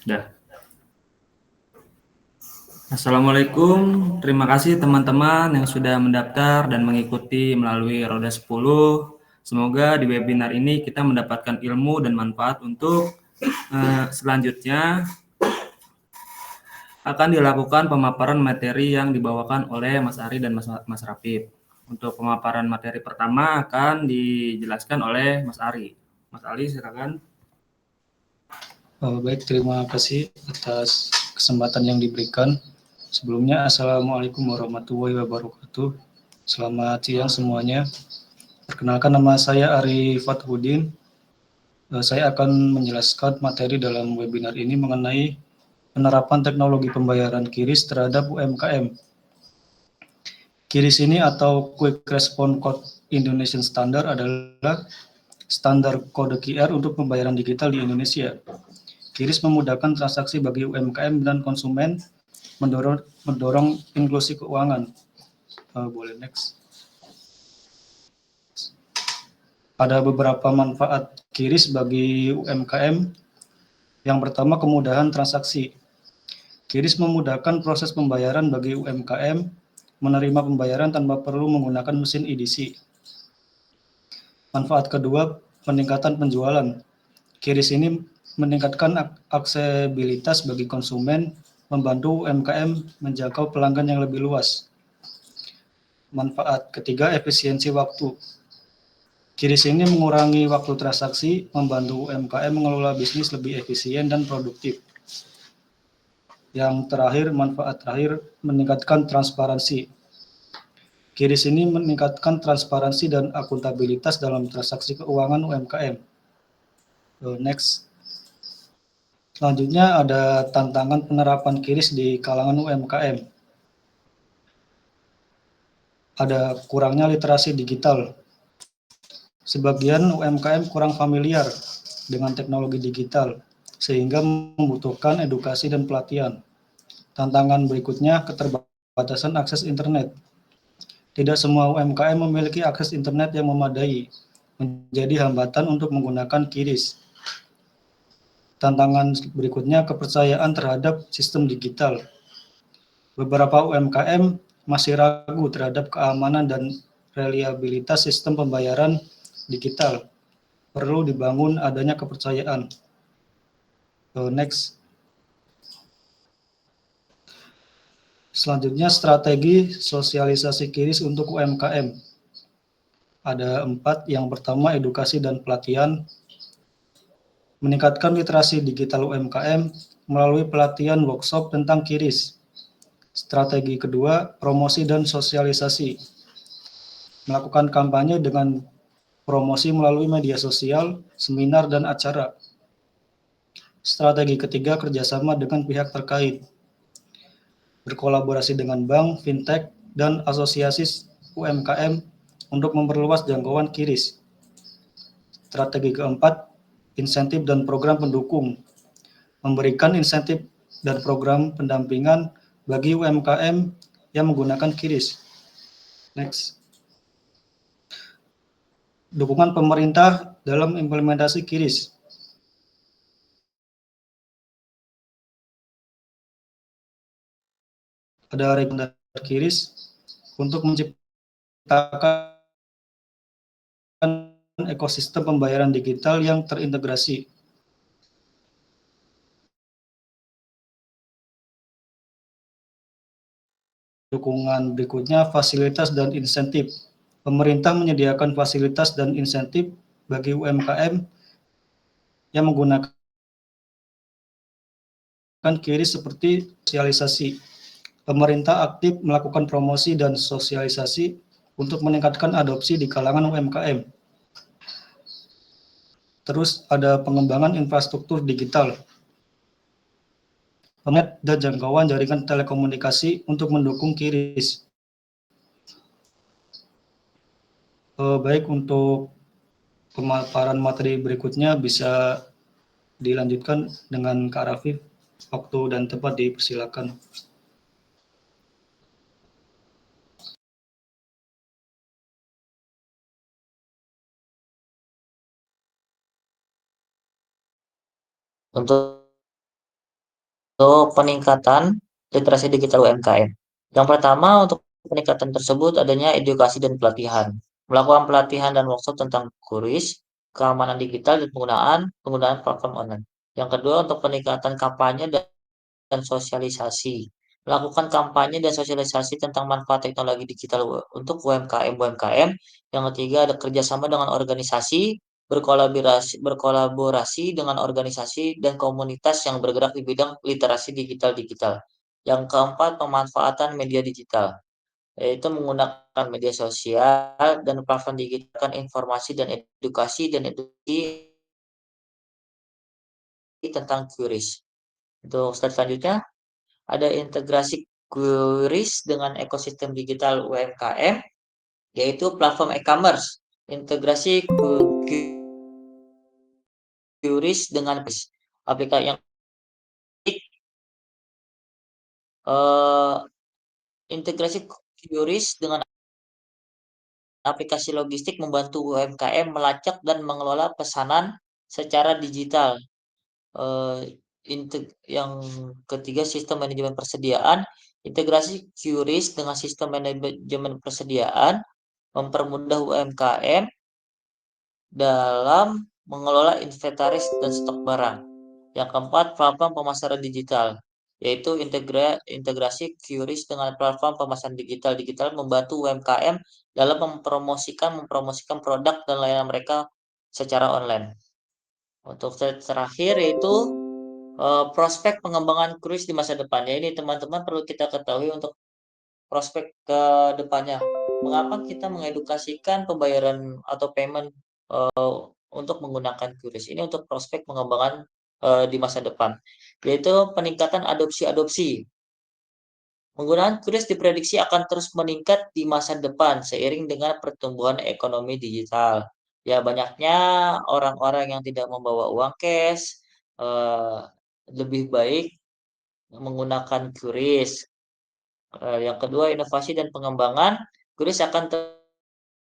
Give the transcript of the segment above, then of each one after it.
Dah. Assalamualaikum, terima kasih teman-teman yang sudah mendaftar dan mengikuti melalui Roda 10. Semoga di webinar ini kita mendapatkan ilmu dan manfaat untuk selanjutnya akan dilakukan pemaparan materi yang dibawakan oleh Mas Ari dan Mas Rafif. Untuk pemaparan materi pertama akan dijelaskan oleh Mas Ari. Mas Ali, silakan. Baik, terima kasih atas kesempatan yang diberikan. Sebelumnya, Assalamualaikum warahmatullahi wabarakatuh. Selamat siang semuanya. Perkenalkan, nama saya Ari Fathuddin. Saya akan menjelaskan materi dalam webinar ini mengenai penerapan teknologi pembayaran QRIS terhadap UMKM. QRIS ini atau Quick Response Code Indonesian Standard adalah standar kode QR untuk pembayaran digital di Indonesia. QRIS memudahkan transaksi bagi UMKM dan konsumen, mendorong inklusi keuangan. Boleh next. Ada beberapa manfaat QRIS bagi UMKM. Yang pertama, kemudahan transaksi. QRIS memudahkan proses pembayaran bagi UMKM, menerima pembayaran tanpa perlu menggunakan mesin EDC. Manfaat kedua, peningkatan penjualan. QRIS ini meningkatkan aksesibilitas bagi konsumen, membantu UMKM menjangkau pelanggan yang lebih luas. Manfaat ketiga, efisiensi waktu. QRIS ini mengurangi waktu transaksi, membantu UMKM mengelola bisnis lebih efisien dan produktif. Yang terakhir, manfaat terakhir, meningkatkan transparansi. QRIS ini meningkatkan transparansi dan akuntabilitas dalam transaksi keuangan UMKM. Next. Selanjutnya ada tantangan penerapan QRIS di kalangan UMKM. Ada kurangnya literasi digital. Sebagian UMKM kurang familiar dengan teknologi digital, sehingga membutuhkan edukasi dan pelatihan. Tantangan berikutnya, keterbatasan akses internet. Tidak semua UMKM memiliki akses internet yang memadai, menjadi hambatan untuk menggunakan QRIS. Tantangan berikutnya, kepercayaan terhadap sistem digital. Beberapa UMKM masih ragu terhadap keamanan dan reliabilitas sistem pembayaran digital. Perlu dibangun adanya kepercayaan. Next. Selanjutnya, strategi sosialisasi QRIS untuk UMKM. Ada 4. Yang pertama, edukasi dan pelatihan. Meningkatkan literasi digital UMKM melalui pelatihan workshop tentang QRIS. Strategi kedua, promosi dan sosialisasi. Melakukan kampanye dengan promosi melalui media sosial, seminar, dan acara. Strategi ketiga, kerjasama dengan pihak terkait. Berkolaborasi dengan bank, fintech, dan asosiasi UMKM untuk memperluas jangkauan QRIS. Strategi keempat, insentif dan program pendukung. Memberikan insentif dan program pendampingan bagi UMKM yang menggunakan QRIS. Next. Dukungan pemerintah dalam implementasi QRIS. Ada rekomendasi QRIS untuk menciptakan ekosistem pembayaran digital yang terintegrasi. Dukungan berikutnya, fasilitas dan insentif. Pemerintah menyediakan fasilitas dan insentif bagi UMKM yang menggunakan QRIS seperti sosialisasi. Pemerintah aktif melakukan promosi dan sosialisasi untuk meningkatkan adopsi di kalangan UMKM. Terus ada pengembangan infrastruktur digital. Dan jangkauan jaringan telekomunikasi untuk mendukung QRIS. Baik, untuk pemaparan materi berikutnya bisa dilanjutkan dengan Kak Rafif. Waktu dan tempat dipersilakan. Untuk peningkatan literasi digital UMKM. Yang pertama, untuk peningkatan tersebut adanya edukasi dan pelatihan. Melakukan pelatihan dan workshop tentang QRIS, keamanan digital dan penggunaan platform online. Yang kedua, untuk peningkatan kampanye dan sosialisasi. Melakukan kampanye dan sosialisasi tentang manfaat teknologi digital untuk UMKM. Yang ketiga, ada kerjasama dengan organisasi, berkolaborasi dengan organisasi dan komunitas yang bergerak di bidang literasi digital. Yang keempat, pemanfaatan media digital, yaitu menggunakan media sosial dan platform digital informasi dan edukasi tentang QRIS. Untuk slide selanjutnya, ada integrasi QRIS dengan ekosistem digital UMKM, yaitu platform e-commerce. Integrasi QRIS dengan aplikasi yang integrasi QRIS dengan aplikasi logistik membantu UMKM melacak dan mengelola pesanan secara digital. Yang ketiga, sistem manajemen persediaan. Integrasi QRIS dengan sistem manajemen persediaan mempermudah UMKM dalam mengelola inventaris dan stok barang. Yang keempat, platform pemasaran digital, yaitu integrasi QRIS dengan platform pemasaran digital membantu UMKM dalam mempromosikan produk dan layanan mereka secara online. Untuk terakhir yaitu prospek pengembangan QRIS di masa depan. Ya, ini teman-teman perlu kita ketahui untuk prospek ke depannya. Mengapa kita mengedukasikan pembayaran atau payment untuk menggunakan QRIS? Ini untuk prospek pengembangan di masa depan, yaitu peningkatan adopsi. Penggunaan QRIS diprediksi akan terus meningkat di masa depan seiring dengan pertumbuhan ekonomi digital. Ya, banyaknya orang-orang yang tidak membawa uang cash, lebih baik menggunakan QRIS. Yang kedua, inovasi dan pengembangan. QRIS akan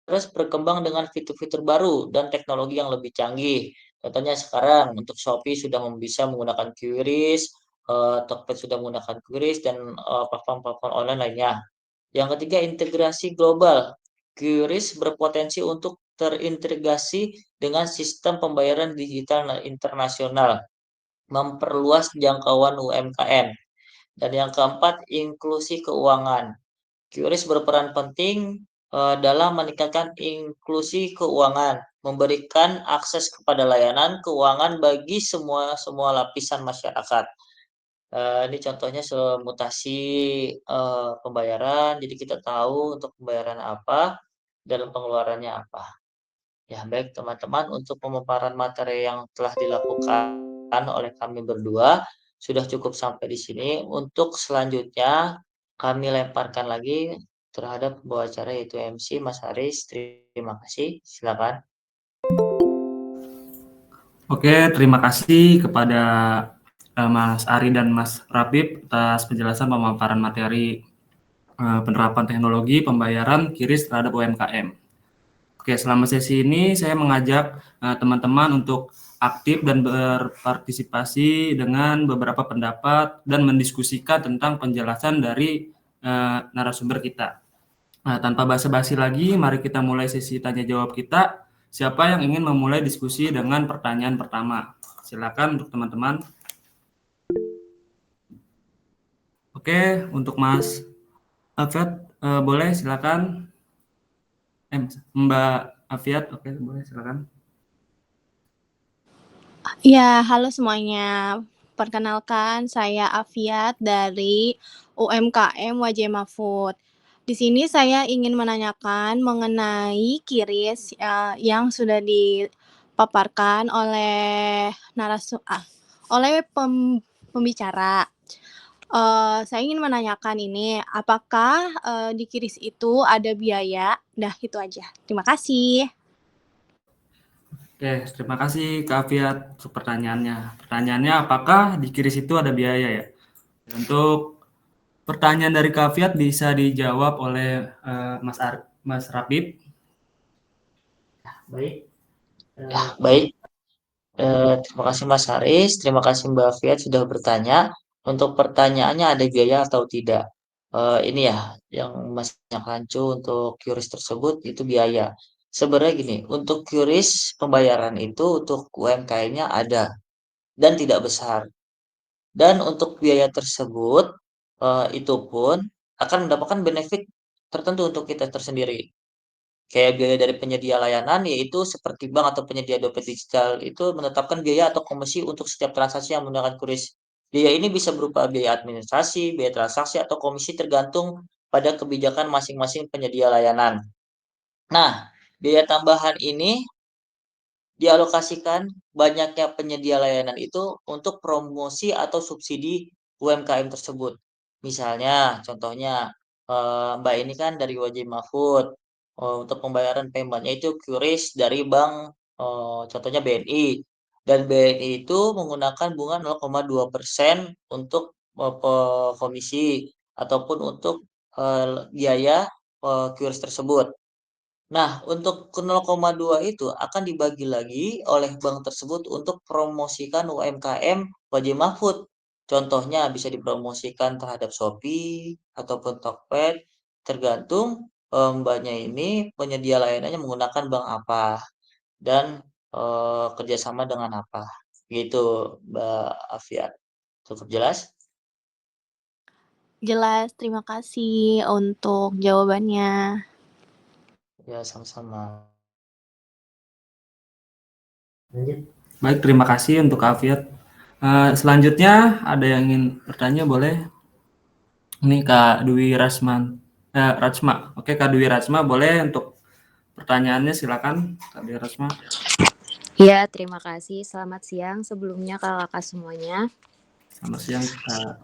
terus berkembang dengan fitur-fitur baru dan teknologi yang lebih canggih. Contohnya sekarang untuk Shopee sudah bisa menggunakan QRIS, Tokped sudah menggunakan QRIS, dan platform-platform online lainnya. Yang ketiga, integrasi global. QRIS berpotensi untuk terintegrasi dengan sistem pembayaran digital internasional, memperluas jangkauan UMKM. Dan yang keempat, inklusi keuangan. QRIS berperan penting dalam meningkatkan inklusi keuangan, memberikan akses kepada layanan keuangan bagi semua lapisan masyarakat. Ini contohnya mutasi pembayaran, jadi kita tahu untuk pembayaran apa dan pengeluarannya apa. Ya, baik teman-teman, untuk pemaparan materi yang telah dilakukan oleh kami berdua sudah cukup sampai di sini. Untuk selanjutnya kami lemparkan lagi terhadap pembawa acara, yaitu MC Mas Haris. Terima kasih, silakan. Oke, terima kasih kepada Mas Ari dan Mas Rapip atas penjelasan pemaparan materi penerapan teknologi pembayaran QRIS terhadap UMKM. Oke, selama sesi ini saya mengajak teman-teman untuk aktif dan berpartisipasi dengan beberapa pendapat dan mendiskusikan tentang penjelasan dari narasumber kita. Nah, tanpa basa-basi lagi, mari kita mulai sesi tanya jawab kita. Siapa yang ingin memulai diskusi dengan pertanyaan pertama? Silakan untuk teman-teman. Oke, untuk Mas Alfred, boleh silakan. Mbak Afiat, oke, boleh silakan. Ya, halo semuanya. Perkenalkan, saya Afiat dari UMKM Wajema Food. Di sini saya ingin menanyakan mengenai QRIS yang sudah dipaparkan oleh pembicara. Saya ingin menanyakan ini, apakah di QRIS itu ada biaya? Dah, itu aja. Terima kasih. Oke, terima kasih Kak Afiat untuk pertanyaannya. Pertanyaannya, apakah di QRIS itu ada biaya ya? Untuk pertanyaan dari Kak Afiat bisa dijawab oleh Mas Rapip. Baik. Baik. Terima kasih Mas Haris, terima kasih Mbak Afiat sudah bertanya. Untuk pertanyaannya ada biaya atau tidak? Ini ya, yang masih rancu untuk QRIS tersebut itu biaya. Sebenarnya gini, untuk QRIS pembayaran itu untuk UMKM-nya ada dan tidak besar. Dan untuk biaya tersebut itu pun akan mendapatkan benefit tertentu untuk kita tersendiri. Kayak biaya dari penyedia layanan, yaitu seperti bank atau penyedia dompet digital itu menetapkan biaya atau komisi untuk setiap transaksi yang menggunakan QRIS. Biaya ini bisa berupa biaya administrasi, biaya transaksi, atau komisi tergantung pada kebijakan masing-masing penyedia layanan. Nah, biaya tambahan ini dialokasikan banyaknya penyedia layanan itu untuk promosi atau subsidi UMKM tersebut. Misalnya, contohnya Mbak ini kan dari Wajib Mahfud, untuk pembayaran payment-nya itu QRIS dari bank, contohnya BNI. Dan BNI itu menggunakan bunga 0,2% untuk komisi ataupun untuk biaya QRIS tersebut. Nah, untuk ke 0,2 itu akan dibagi lagi oleh bank tersebut untuk promosikan UMKM Wajib Mahfud. Contohnya bisa dipromosikan terhadap Shopee ataupun Tokped, tergantung mbaknya ini penyedia layanannya menggunakan bank apa dan kerjasama dengan apa. Gitu, Mbak Afiat. Cukup jelas? Jelas, terima kasih untuk jawabannya. Ya, sama-sama. Baik, terima kasih untuk Kak Afiat. Selanjutnya ada yang ingin bertanya, boleh? Ini Kak Dwi Rachma. Oke, Kak Dwi Rachma, boleh untuk pertanyaannya, silakan Kak Dwi Rachma. Ya, terima kasih. Selamat siang sebelumnya kakak semuanya. Selamat siang Kak.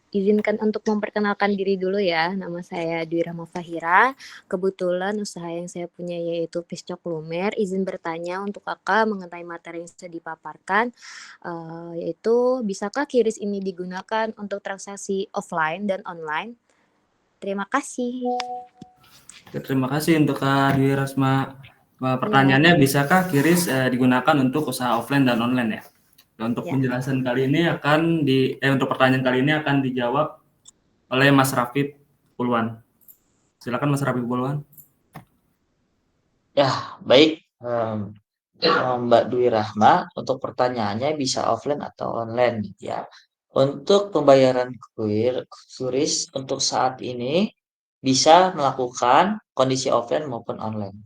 Izinkan untuk memperkenalkan diri dulu ya. Nama saya Dwi Rahma Fahira. Kebetulan usaha yang saya punya yaitu Piscok Lumer. Izin bertanya untuk kakak mengenai materi yang sudah dipaparkan, yaitu bisakah QRIS ini digunakan untuk transaksi offline dan online? Terima kasih. Oke, terima kasih untuk Kak Dwi Rachma. Pertanyaannya, bisakah QRIS digunakan untuk usaha offline dan online ya? Untuk penjelasan kali ini untuk pertanyaan kali ini akan dijawab oleh Mas Rafid Pulwan. Silakan Mas Rafid Pulwan. Ya, baik. Mbak Dwi Rahma, untuk pertanyaannya bisa offline atau online ya. Untuk pembayaran QRIS untuk saat ini bisa melakukan kondisi offline maupun online.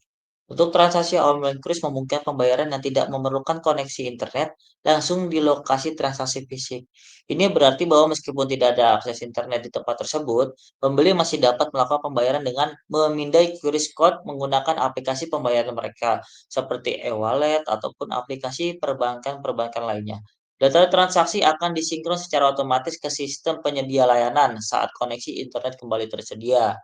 Untuk transaksi online QRIS memungkinkan pembayaran yang tidak memerlukan koneksi internet langsung di lokasi transaksi fisik. Ini berarti bahwa meskipun tidak ada akses internet di tempat tersebut, pembeli masih dapat melakukan pembayaran dengan memindai QRIS code menggunakan aplikasi pembayaran mereka, seperti e-wallet ataupun aplikasi perbankan-perbankan lainnya. Data transaksi akan disinkron secara otomatis ke sistem penyedia layanan saat koneksi internet kembali tersedia.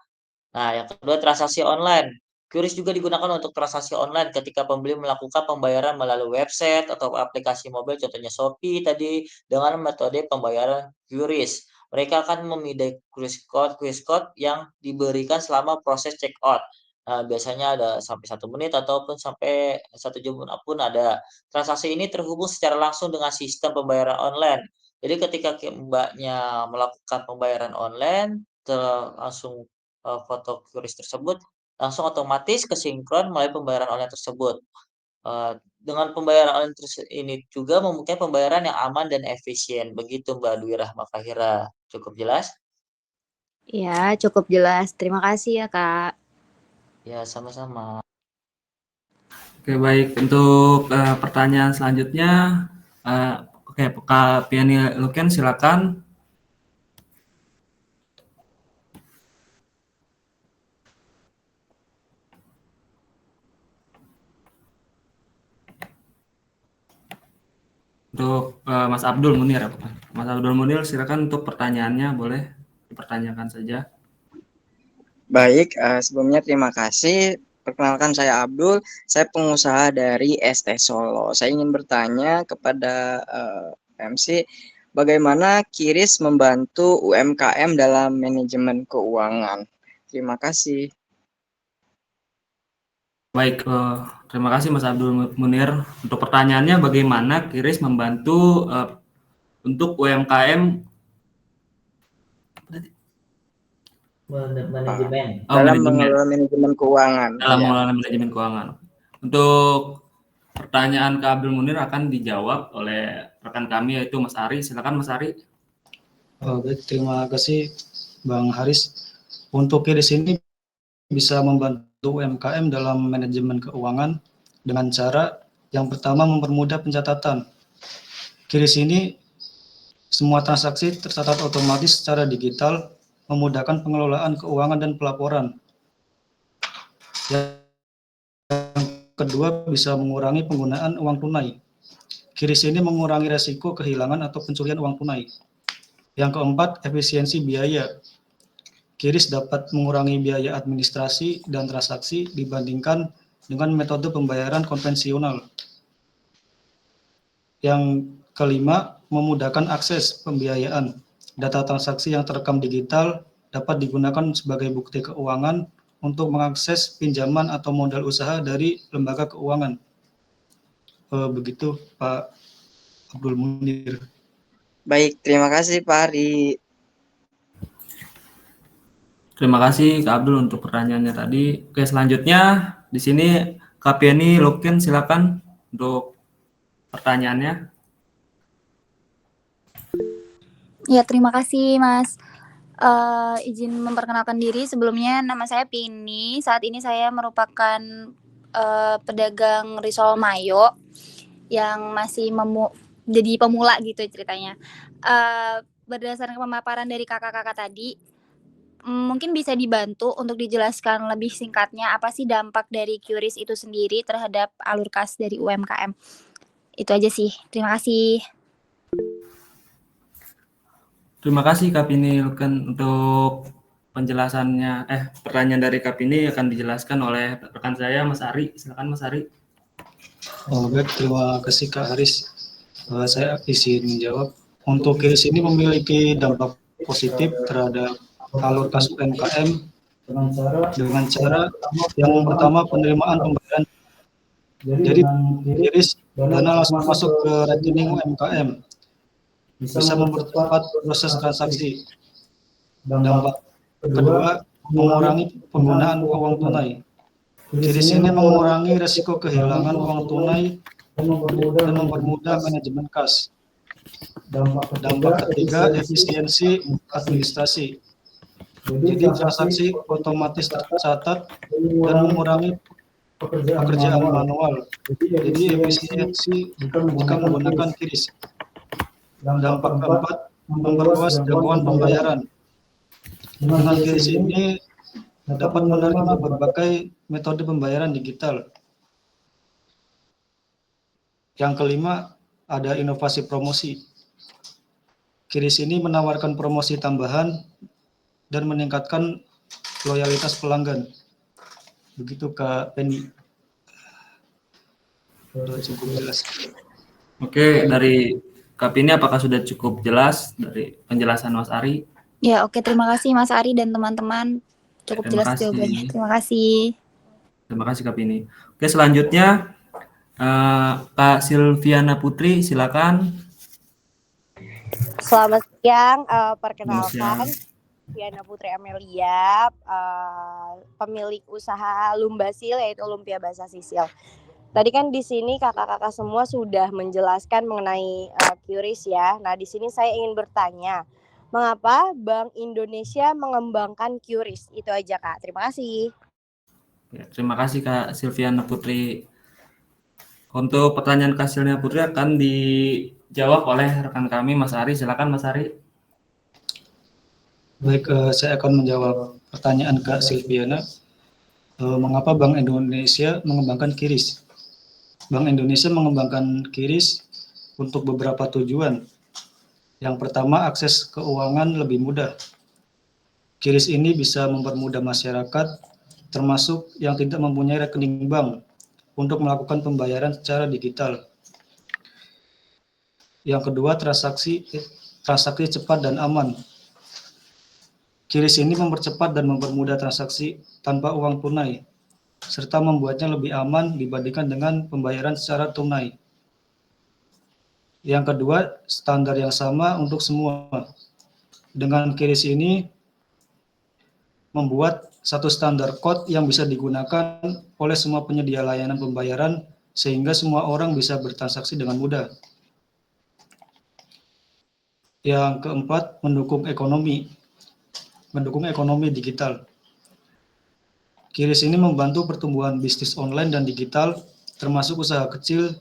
Nah, yang kedua transaksi online. QRIS juga digunakan untuk transaksi online ketika pembeli melakukan pembayaran melalui website atau aplikasi mobil, contohnya Shopee tadi, dengan metode pembayaran QRIS. Mereka akan memindai QRIS code yang diberikan selama proses checkout. Nah, biasanya ada sampai 1 menit ataupun sampai 1 jam pun ada. Transaksi ini terhubung secara langsung dengan sistem pembayaran online. Jadi ketika mbaknya melakukan pembayaran online, langsung foto QRIS tersebut langsung otomatis kesinkron melalui pembayaran online tersebut. Dengan pembayaran online ini juga memungkinkan pembayaran yang aman dan efisien. Begitu Mbak Dwi Rahma Fahira. Cukup jelas? Ya, cukup jelas. Terima kasih ya, Kak. Ya, sama-sama. Oke, baik. Untuk pertanyaan selanjutnya, Kak Piani Luken, silakan. Untuk Mas Abdul Munir, Mas Abdul Munir, silakan untuk pertanyaannya, boleh dipertanyakan saja. Baik, sebelumnya terima kasih. Perkenalkan saya Abdul, saya pengusaha dari ST Solo. Saya ingin bertanya kepada MC, bagaimana QRIS membantu UMKM dalam manajemen keuangan? Terima kasih. Baik, terima kasih Mas Abdul Munir. Untuk pertanyaannya, bagaimana QRIS membantu untuk UMKM Manajemen. Dalam manajemen. mengelola manajemen keuangan. Dalam Ya. mengelola manajemen keuangan. Untuk pertanyaan Kak Abdul Munir akan dijawab oleh rekan kami yaitu Mas Ari. Silakan Mas Ari. Baik, terima kasih Bang Haris. Untuk QRIS ini bisa membantu UMKM dalam manajemen keuangan dengan cara yang pertama mempermudah pencatatan. QRIS ini semua transaksi tercatat otomatis secara digital, memudahkan pengelolaan keuangan dan pelaporan. Yang kedua, bisa mengurangi penggunaan uang tunai. QRIS ini mengurangi resiko kehilangan atau pencurian uang tunai. Yang keempat, efisiensi biaya. QRIS dapat mengurangi biaya administrasi dan transaksi dibandingkan dengan metode pembayaran konvensional. Yang kelima, memudahkan akses pembiayaan. Data transaksi yang terekam digital dapat digunakan sebagai bukti keuangan untuk mengakses pinjaman atau modal usaha dari lembaga keuangan. Begitu Pak Abdul Munir. Baik, terima kasih Pak Ari. Terima kasih Kak Abdul untuk pertanyaannya tadi. Oke, selanjutnya di sini Kak Piani Loken, silakan untuk pertanyaannya. Ya, terima kasih Mas. Izin memperkenalkan diri, sebelumnya nama saya Pini. Saat ini saya merupakan pedagang risol mayo yang masih jadi pemula gitu ceritanya. Berdasarkan pemaparan dari kakak-kakak tadi, mungkin bisa dibantu untuk dijelaskan lebih singkatnya apa sih dampak dari QRIS itu sendiri terhadap alur kas dari UMKM. Itu aja sih. Terima kasih. Terima kasih Kak Pini Loken untuk penjelasannya. Pertanyaan dari Kak Pini akan dijelaskan oleh rekan saya Mas Ari. Silakan Mas Ari. Baik, terima kasih Kak Haris. Saya izin menjawab. Untuk QRIS ini memiliki dampak positif terhadap alur kas UMKM dengan cara yang pertama penerimaan pembayaran. Jadi QRIS dana langsung masuk ke rekening UMKM, bisa mempercepat proses transaksi. Dampak kedua, mengurangi penggunaan uang tunai. QRIS ini mengurangi risiko kehilangan uang tunai dan mempermudah manajemen kas. Dampak ketiga, efisiensi administrasi. Jadi transaksi otomatis tercatat dan mengurangi pekerjaan manual. Jadi efisiensi jika menggunakan QRIS. Dampak keempat, memperluas jangkauan pembayaran. Dengan QRIS ini dapat menerima berbagai metode pembayaran digital. Yang kelima, ada inovasi promosi. QRIS ini menawarkan promosi tambahan dan meningkatkan loyalitas pelanggan. Begitu Kak Penny. Cukup jelas. Oke, dari Kak Pini apakah sudah cukup jelas dari penjelasan Mas Ari? Ya, oke. Terima kasih Mas Ari dan teman-teman. Cukup Terima jelas kasih. jawabannya. Terima kasih. Terima kasih Kak Pini. Oke, selanjutnya Kak Silviana Putri, silakan. Selamat siang, perkenalkan Silviana Putri Amelia, pemilik usaha Lumbasil yaitu Lumpia Basah Sisil. Tadi kan di sini kakak-kakak semua sudah menjelaskan mengenai QRIS ya. Nah, di sini saya ingin bertanya, mengapa Bank Indonesia mengembangkan QRIS? Itu aja Kak. Terima kasih. Ya, terima kasih Kak Silviana Putri. Untuk pertanyaan Kak Silviana Putri akan dijawab oleh rekan kami Mas Ari. Silakan Mas Ari. Baik, saya akan menjawab pertanyaan Kak Silviana. Mengapa Bank Indonesia mengembangkan QRIS? Bank Indonesia mengembangkan QRIS untuk beberapa tujuan. Yang pertama, akses keuangan lebih mudah. QRIS ini bisa mempermudah masyarakat, termasuk yang tidak mempunyai rekening bank, untuk melakukan pembayaran secara digital. Yang kedua, transaksi cepat dan aman. QRIS ini mempercepat dan mempermudah transaksi tanpa uang tunai, serta membuatnya lebih aman dibandingkan dengan pembayaran secara tunai. Yang kedua, standar yang sama untuk semua. Dengan QRIS ini membuat satu standar code yang bisa digunakan oleh semua penyedia layanan pembayaran sehingga semua orang bisa bertransaksi dengan mudah. Yang keempat, mendukung ekonomi digital. QRIS ini membantu pertumbuhan bisnis online dan digital, termasuk usaha kecil,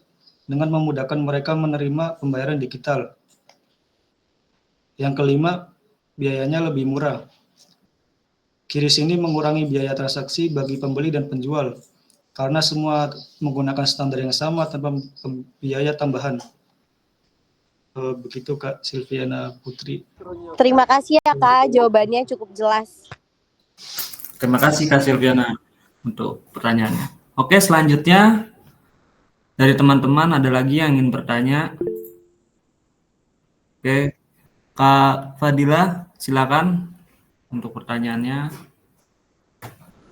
dengan memudahkan mereka menerima pembayaran digital. Yang kelima, biayanya lebih murah. QRIS ini mengurangi biaya transaksi bagi pembeli dan penjual, karena semua menggunakan standar yang sama tanpa biaya tambahan. Begitu Kak Silviana Putri. Terima kasih ya Kak, jawabannya cukup jelas. Terima kasih Kak Silviana untuk pertanyaannya. Oke, selanjutnya dari teman-teman ada lagi yang ingin bertanya? Oke, Kak Fadila, silakan untuk pertanyaannya.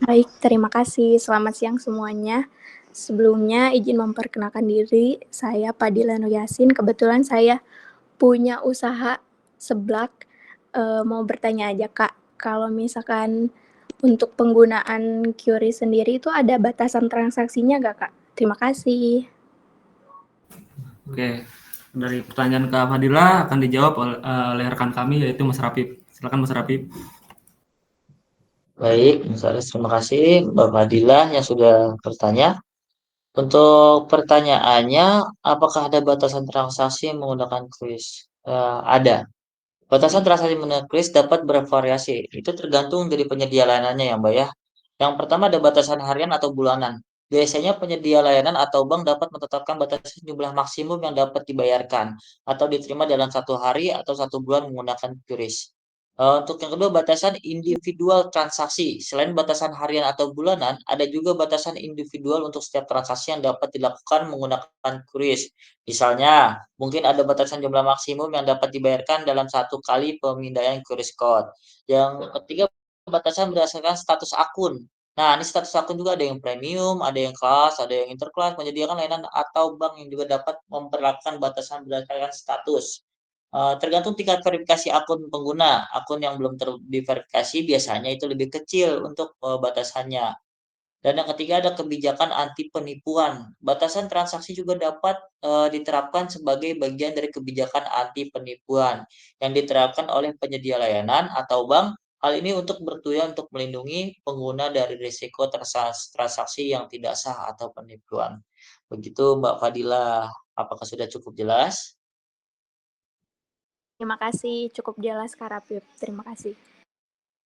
Baik, terima kasih. Selamat siang semuanya. Sebelumnya izin memperkenalkan diri, saya Padila Nur Yasin. Kebetulan saya punya usaha seblak. Mau bertanya aja Kak, kalau misalkan untuk penggunaan QRIS sendiri itu ada batasan transaksinya nggak Kak? Terima kasih. Oke, dari pertanyaan Kak Fadila akan dijawab oleh rekan kami yaitu Mas Rapip. Silakan Mas Rapip. Baik, Mas Aris, terima kasih Mbak Fadilah yang sudah bertanya. Untuk pertanyaannya, apakah ada batasan transaksi menggunakan QRIS? Ada. Batasan transaksi menggunakan QRIS dapat bervariasi. Itu tergantung dari penyedia layanannya ya, Mbak ya. Yang pertama ada batasan harian atau bulanan. Biasanya penyedia layanan atau bank dapat menetapkan batasan jumlah maksimum yang dapat dibayarkan atau diterima dalam 1 hari atau 1 bulan menggunakan QRIS. Untuk yang kedua, batasan individual transaksi. Selain batasan harian atau bulanan, ada juga batasan individual untuk setiap transaksi yang dapat dilakukan menggunakan QRIS. Misalnya, mungkin ada batasan jumlah maksimum yang dapat dibayarkan dalam 1 kali pemindaian QRIS code. Yang ketiga, batasan berdasarkan status akun. Nah, ini status akun juga ada yang premium, ada yang kelas, ada yang interkelas, menyediakan layanan atau bank yang juga dapat memperlakukan batasan berdasarkan status. Tergantung tingkat verifikasi akun pengguna. Akun yang belum diverifikasi biasanya itu lebih kecil untuk batasannya. Dan yang ketiga ada kebijakan anti penipuan. Batasan transaksi juga dapat diterapkan sebagai bagian dari kebijakan anti penipuan yang diterapkan oleh penyedia layanan atau bank. Hal ini untuk bertujuan untuk melindungi pengguna dari risiko transaksi yang tidak sah atau penipuan. Begitu Mbak Fadila, apakah sudah cukup jelas? Terima kasih, cukup jelas Kak Rapip. Terima kasih.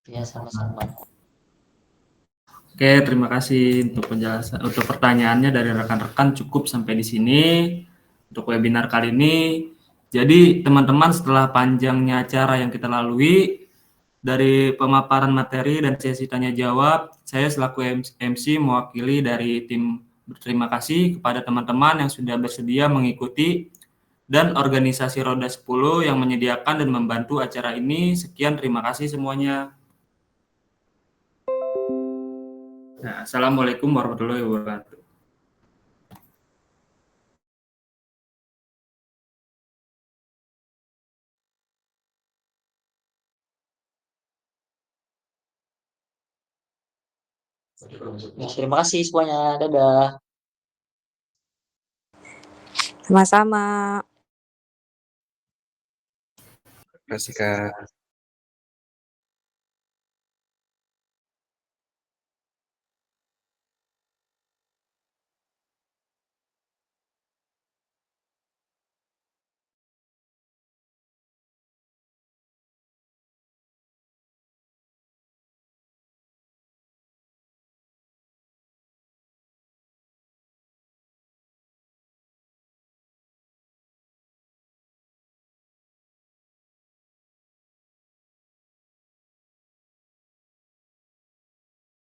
Ya, sama-sama. Oke, terima kasih untuk penjelasan, untuk pertanyaannya dari rekan-rekan. Cukup sampai di sini untuk webinar kali ini. Jadi teman-teman, setelah panjangnya acara yang kita lalui, dari pemaparan materi dan sesi tanya jawab, saya selaku MC mewakili dari tim berterima kasih kepada teman-teman yang sudah bersedia mengikuti dan organisasi Roda 10 yang menyediakan dan membantu acara ini. Sekian, terima kasih semuanya. Nah, Assalamualaikum warahmatullahi wabarakatuh. Ya, terima kasih semuanya. Dadah. Sama-sama. Terima kasih Kak.